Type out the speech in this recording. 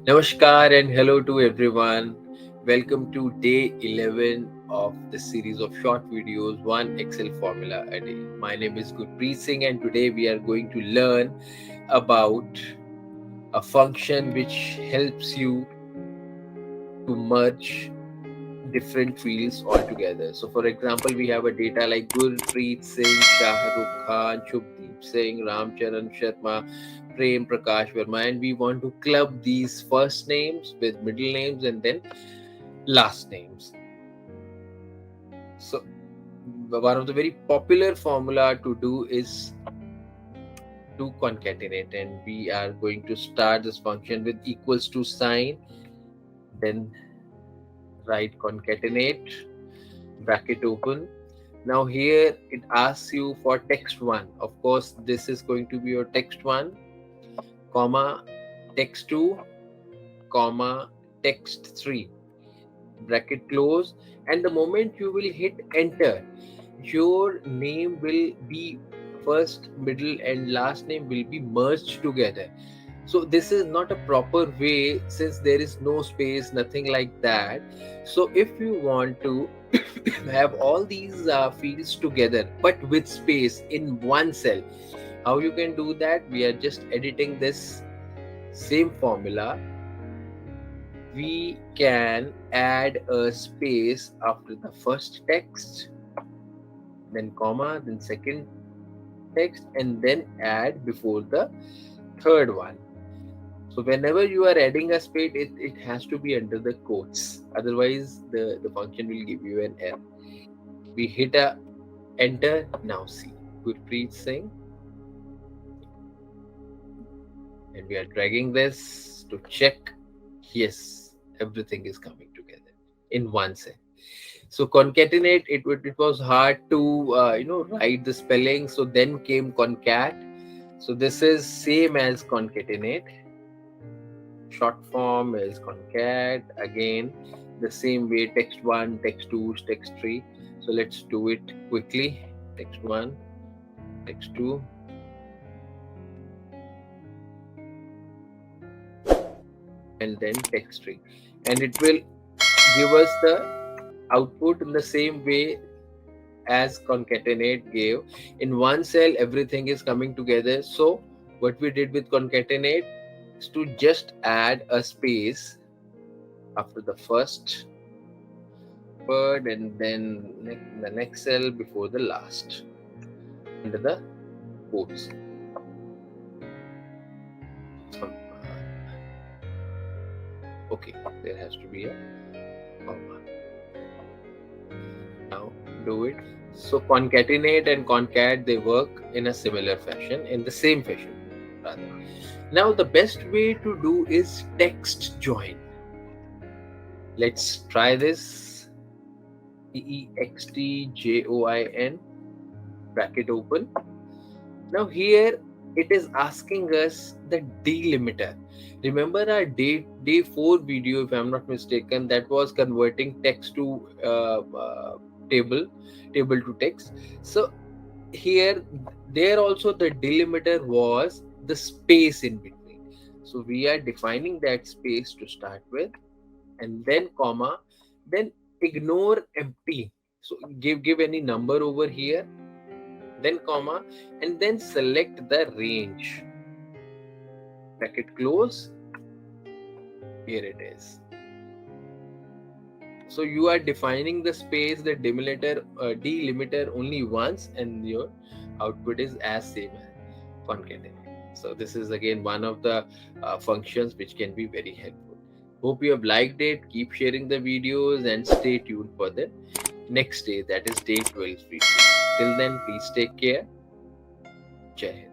Namaskar and hello to everyone. Welcome to day 11 of the series of short videos, one Excel formula a day. My name is Gurpreet Singh, and today we are going to learn about a function which helps you to merge different fields all together. So, for example, we have a data like Gurpreet Singh, Shah Rukh Khan, Shubdeep Singh, Ramcharan Sharma, Prem Prakash Verma, and we want to club these first names with middle names and then last names. So, one of the very popular formula to do is to concatenate, and we are going to start this function with equals to sign, then write concatenate, bracket open. Now here it asks you for text 1. Of course, this is going to be your text 1, comma, text 2, comma, text 3, bracket close. And the moment you will hit enter, your name will be first, middle and last name will be merged together. So this is not a proper way since there is no space, nothing like that. So if you want to have all these fields together but with space in one cell, how you can do that? We are just editing this same formula. We can add a space after the first text, then comma, then second text, and then add before the third one. So whenever you are adding a space, it has to be under the quotes. Otherwise, the function will give you an error. We hit a enter. Now see, Gurpreet Singh, and we are dragging this to check. Yes, everything is coming together in one cell. So concatenate, it was hard to write the spelling. So then came concat. So this is same as concatenate. Short form is concat. Again, the same way, text 1, text 2, text 3. So let's do it quickly. Text 1, text 2, and then text 3. And it will give us the output in the same way as concatenate gave. In one cell, everything is coming together. So what we did with concatenate is to just add a space after the first word and then the next cell before the last under the quotes. Okay, there has to be a comma. Now do it. So concatenate and concat, they work in a similar fashion, in the same fashion rather. Now the best way to do is text join. Let's try this. TEXTJOIN, bracket open. Now here it is asking us the delimiter. Remember our day 4 video, if I'm not mistaken, that was converting text to table to text. So here, there also the delimiter was the space in between. So we are defining that space to start with, and then comma, then ignore empty. So give any number over here, then comma, and then select the range. Bracket close. Here it is. So you are defining the space, the delimiter only once, and your output is as same as concatenate. So this is again one of the functions which can be very helpful. Hope you have liked it. Keep sharing the videos and stay tuned for the next day, that is day 12 video. Till then, please take care. Jai Hind.